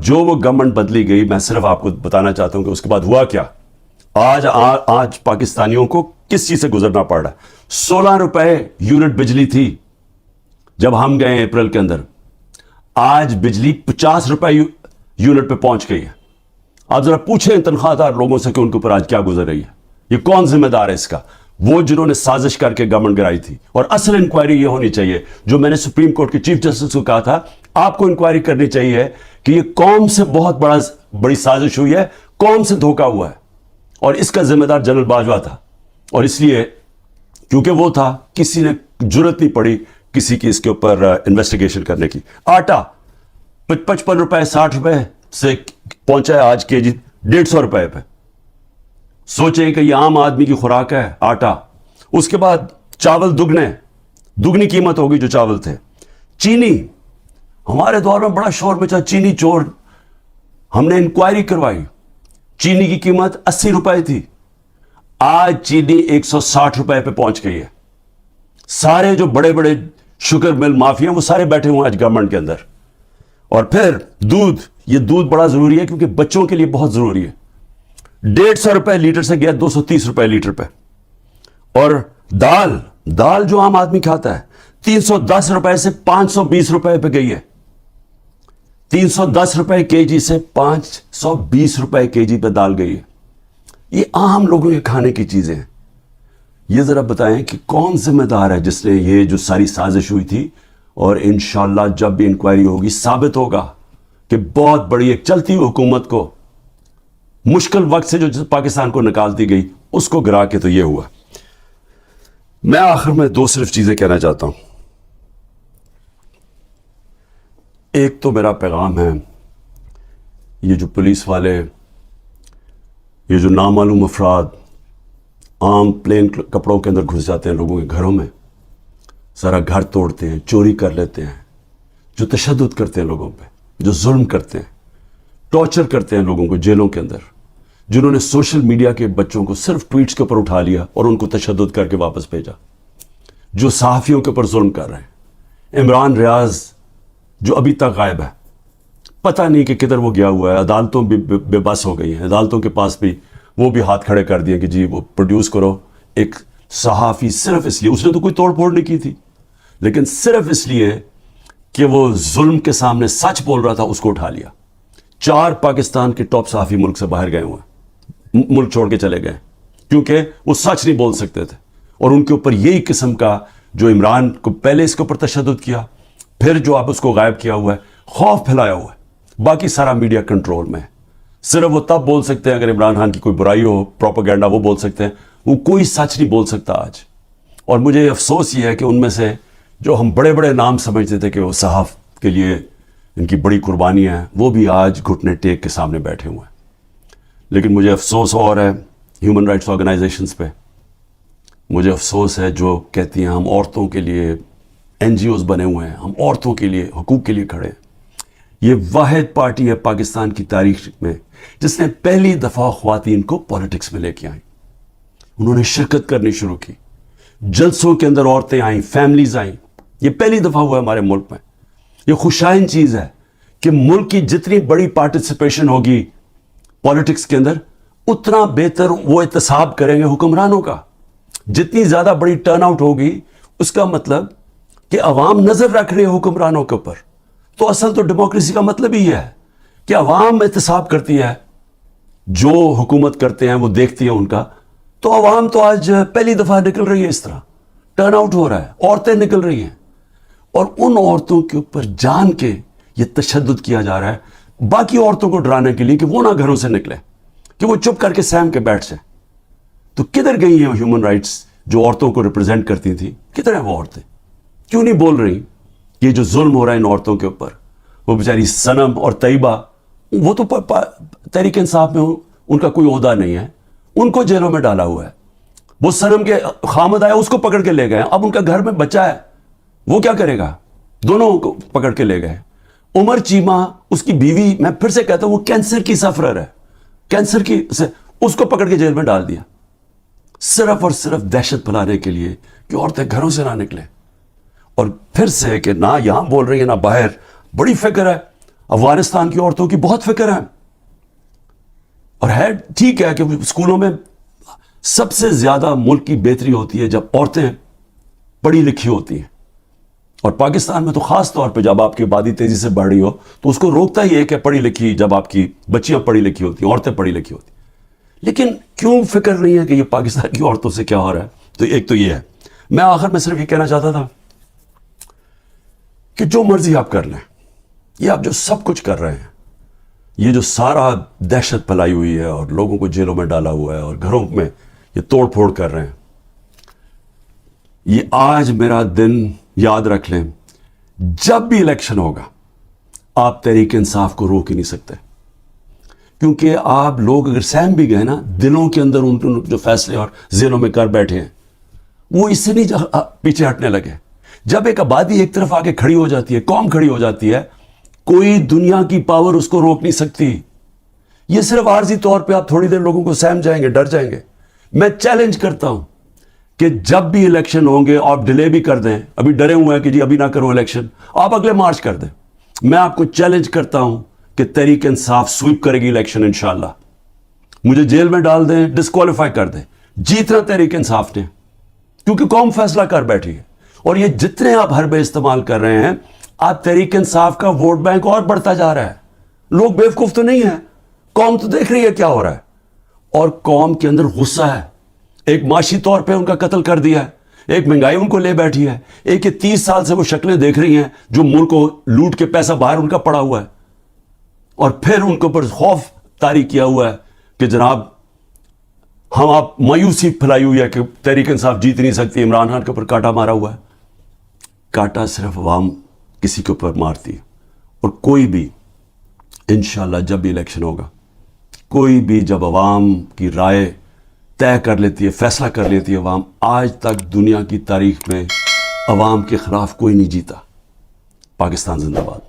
جو وہ گورنمنٹ بدلی گئی، میں صرف آپ کو بتانا چاہتا ہوں کہ اس کے بعد ہوا کیا. آج پاکستانیوں کو کس چیز سے گزرنا پڑ رہا ہے. 16 روپے یونٹ بجلی تھی جب ہم گئے اپریل کے اندر، آج بجلی 50 روپے یونٹ پہ پہنچ گئی ہے. آپ ذرا پوچھیں تنخواہ دار لوگوں سے کہ ان کے اوپر آج کیا گزر رہی ہے. یہ کون ذمہ دار ہے اس کا؟ وہ جنہوں نے سازش کر کے گورنمنٹ گرائی تھی. اور اصل انکوائری یہ ہونی چاہیے جو میں نے سپریم کورٹ کے چیف جسٹس کو کہا تھا، آپ کو انکوائری کرنی چاہیے کہ یہ قوم سے بہت بڑی سازش ہوئی ہے، قوم سے دھوکہ ہوا ہے، اور اس کا ذمہ دار جنرل باجوہ تھا. اور اس لیے کیونکہ وہ تھا، کسی نے جرت نہیں پڑی کسی کی اس کے اوپر انویسٹیگیشن کرنے کی. آٹا 55 روپے 60 روپے سے پہنچا ہے آج کے جی 150 روپے پہ. سوچیں کہ یہ عام آدمی کی خوراک ہے آٹا. اس کے بعد چاول دگنی قیمت ہوگی جو چاول تھے. چینی، ہمارے دور میں بڑا شور مچا چینی چور. ہم نے انکوائری کروائی، چینی کی قیمت 80 روپے تھی، آج چینی 160 روپے پہ پہنچ گئی ہے. سارے جو بڑے بڑے شوگر مل مافیا وہ سارے بیٹھے ہوئے ہیں آج گورنمنٹ کے اندر. اور پھر دودھ، یہ دودھ بڑا ضروری ہے کیونکہ بچوں کے لیے بہت ضروری ہے. 150 روپے لیٹر سے گیا 230 روپے لیٹر پہ. اور دال جو عام آدمی کھاتا ہے 310 روپے سے 520 روپے پہ گئی ہے. 310 روپے کے جی سے 520 روپے کے جی پہ دال گئی ہے. یہ عام لوگوں کے کھانے کی چیزیں ہیں. یہ ذرا بتائیں کہ کون ذمہ دار ہے جس نے یہ جو ساری سازش ہوئی تھی. اور انشاءاللہ جب بھی انکوائری ہوگی ثابت ہوگا کہ بہت بڑی ایک چلتی ہوئی حکومت کو مشکل وقت سے جو پاکستان کو نکالتی گئی اس کو گرا کے تو یہ ہوا. میں آخر میں دو صرف چیزیں کہنا چاہتا ہوں. ایک تو میرا پیغام ہے، یہ جو پولیس والے، یہ جو نامعلوم افراد عام پلین کپڑوں کے اندر گھس جاتے ہیں لوگوں کے گھروں میں، سارا گھر توڑتے ہیں، چوری کر لیتے ہیں، جو تشدد کرتے ہیں لوگوں پہ، جو ظلم کرتے ہیں، ٹارچر کرتے ہیں لوگوں کو جیلوں کے اندر، جنہوں نے سوشل میڈیا کے بچوں کو صرف ٹویٹس کے اوپر اٹھا لیا اور ان کو تشدد کر کے واپس بھیجا، جو صحافیوں کے اوپر ظلم کر رہے ہیں. عمران ریاض جو ابھی تک غائب ہے، پتہ نہیں کہ کدھر وہ گیا ہوا ہے. عدالتوں بھی بے بس ہو گئی ہیں، عدالتوں کے پاس بھی وہ بھی ہاتھ کھڑے کر دیے کہ جی وہ پروڈیوس کرو. ایک صحافی صرف اس لیے، اس نے تو کوئی توڑ پھوڑ نہیں کی تھی، لیکن صرف اس لیے کہ وہ ظلم کے سامنے سچ بول رہا تھا اس کو اٹھا لیا. 4 پاکستان کے ٹاپ صحافی ملک سے باہر گئے ہوئے ہیں، ملک چھوڑ کے چلے گئے کیونکہ وہ سچ نہیں بول سکتے تھے. اور ان کے اوپر یہی قسم کا جو عمران کو پہلے اس کے اوپر تشدد کیا، پھر جو اب اس کو غائب کیا ہوا ہے، خوف پھیلایا ہوا ہے. باقی سارا میڈیا کنٹرول میں ہے. صرف وہ تب بول سکتے ہیں اگر عمران خان کی کوئی برائی ہو، پروپیگنڈا، وہ بول سکتے ہیں. وہ کوئی سچ نہیں بول سکتا آج. اور مجھے افسوس یہ ہے کہ ان میں سے جو ہم بڑے بڑے نام سمجھتے تھے کہ وہ صحاف کے لیے ان کی بڑی قربانی ہے، وہ بھی آج گھٹنے ٹیک کے سامنے بیٹھے ہوئے ہیں. لیکن مجھے افسوس اور ہے ہیومن رائٹس آرگنائزیشنز پہ. مجھے افسوس ہے جو کہتی ہیں ہم عورتوں کے لیے NGOs بنے ہوئے ہیں، ہم عورتوں کے لیے حقوق کے لیے کھڑے ہیں. یہ واحد پارٹی ہے پاکستان کی تاریخ میں جس نے پہلی دفعہ خواتین کو پالیٹکس میں لے کے آئیں. انہوں نے شرکت کرنی شروع کی، جلسوں کے اندر عورتیں آئیں، فیملیز آئیں. یہ پہلی دفعہ ہوا ہے ہمارے ملک میں. یہ خوشائن چیز ہے کہ ملک کی جتنی بڑی پارٹیسپیشن ہوگی پالیٹکس کے اندر، اتنا بہتر وہ احتساب کریں گے حکمرانوں کا. جتنی زیادہ بڑی ٹرن آؤٹ ہوگی اس کا مطلب کہ عوام نظر رکھ رہے ہیں حکمرانوں کے اوپر. تو اصل تو ڈیموکریسی کا مطلب ہی ہے کہ عوام احتساب کرتی ہے، جو حکومت کرتے ہیں وہ دیکھتی ہے ان کا. تو عوام تو آج پہلی دفعہ نکل رہی ہے، اس طرح ٹرن آؤٹ ہو رہا ہے، عورتیں نکل رہی ہیں. اور ان عورتوں کے اوپر جان کے یہ تشدد کیا جا رہا ہے باقی عورتوں کو ڈرانے کے لیے کہ وہ نہ گھروں سے نکلے، کہ وہ چپ کر کے سہم کے بیٹھ جائیں. تو کدھر گئی ہیں ہیومن رائٹس جو عورتوں کو ریپرزینٹ کرتی تھیں؟ کدھر ہیں وہ عورتیں؟ کیوں نہیں بول رہی؟ یہ جو ظلم ہو رہا ہے ان عورتوں کے اوپر، وہ بیچاری صنم اور طیبہ، وہ تو تحریک انصاف میں ان کا کوئی عہدہ نہیں ہے، ان کو جیلوں میں ڈالا ہوا ہے. وہ صنم کے خامد آیا، اس کو پکڑ کے لے گئے. اب ان کا گھر میں بچہ ہے، وہ کیا کرے گا؟ دونوں کو پکڑ کے لے گئے. عمر چیمہ، اس کی بیوی، میں پھر سے کہتا ہوں وہ کینسر کی سفرر ہے، کینسر کی اس کو پکڑ کے جیل میں ڈال دیا، صرف اور صرف دہشت پھیلانے کے لیے کہ عورتیں گھروں سے نہ نکلیں. اور پھر سے کہ نہ یہاں بول رہی ہیں نہ باہر. بڑی فکر ہے افغانستان کی عورتوں کی بہت فکر ہے، اور ہے ٹھیک ہے کہ اسکولوں میں سب سے زیادہ ملک کی بہتری ہوتی ہے جب عورتیں پڑھی لکھی ہوتی ہیں، اور پاکستان میں تو خاص طور پہ جب آپ کی آبادی تیزی سے بڑھ رہی ہو تو اس کو روکتا ہی ہے کہ پڑھی لکھی، جب آپ کی بچیاں پڑھی لکھی ہوتی ہیں، عورتیں پڑھی لکھی ہوتی ہیں. لیکن کیوں فکر نہیں ہے کہ یہ پاکستان کی عورتوں سے کیا ہو رہا ہے؟ تو ایک تو یہ ہے. میں آخر میں صرف یہ کہنا چاہتا تھا کہ جو مرضی آپ کر لیں، یہ آپ جو سب کچھ کر رہے ہیں، یہ جو سارا دہشت پھیلائی ہوئی ہے اور لوگوں کو جیلوں میں ڈالا ہوا ہے اور گھروں میں یہ توڑ پھوڑ کر رہے ہیں، یہ آج میرا دن یاد رکھ لیں، جب بھی الیکشن ہوگا آپ تحریک انصاف کو روک ہی نہیں سکتے، کیونکہ آپ لوگ اگر سہم بھی گئے نا، دلوں کے اندر ان جو فیصلے اور ذہنوں میں کر بیٹھے ہیں وہ اس سے نہیں پیچھے ہٹنے لگے. جب ایک آبادی ایک طرف آ کے کھڑی ہو جاتی ہے، قوم کھڑی ہو جاتی ہے، کوئی دنیا کی پاور اس کو روک نہیں سکتی. یہ صرف عارضی طور پہ آپ تھوڑی دیر لوگوں کو سہم جائیں گے، ڈر جائیں گے. میں چیلنج کرتا ہوں کہ جب بھی الیکشن ہوں گے آپ ڈیلے بھی کر دیں، ابھی ڈرے ہوئے ہیں کہ جی ابھی نہ کرو الیکشن، آپ اگلے مارچ کر دیں. میں آپ کو چیلنج کرتا ہوں کہ تحریک انصاف سویپ کرے گی الیکشن انشاءاللہ. مجھے جیل میں ڈال دیں، ڈسکوالیفائی کر دیں، جیتنا تحریک انصاف نے، کیونکہ قوم فیصلہ کر بیٹھی ہے. اور یہ جتنے آپ حربے استعمال کر رہے ہیں، آپ تحریک انصاف کا ووٹ بینک اور بڑھتا جا رہا ہے. لوگ بیوقوف تو نہیں ہیں، قوم تو دیکھ رہی ہے کیا ہو رہا ہے، اور قوم کے اندر غصہ ہے. ایک معاشی طور پہ ان کا قتل کر دیا ہے، ایک مہنگائی ان کو لے بیٹھی ہے، ایک یہ 30 سال سے وہ شکلیں دیکھ رہی ہیں جو ملک کو لوٹ کے پیسہ باہر ان کا پڑا ہوا ہے، اور پھر ان کے اوپر خوف طاری کیا ہوا ہے کہ جناب ہم آپ مایوسی پھیلائی ہوئی ہے کہ تحریک انصاف جیت نہیں سکتی. عمران خان کے اوپر کانٹا مارا ہوا ہے. کانٹا صرف عوام کسی کے اوپر مارتی ہے، اور کوئی بھی انشاءاللہ جب بھی الیکشن ہوگا، کوئی بھی جب عوام کی رائے طے کر لیتی ہے، فیصلہ کر لیتی ہے عوام، آج تک دنیا کی تاریخ میں عوام کے خلاف کوئی نہیں جیتا. پاکستان زندہ باد.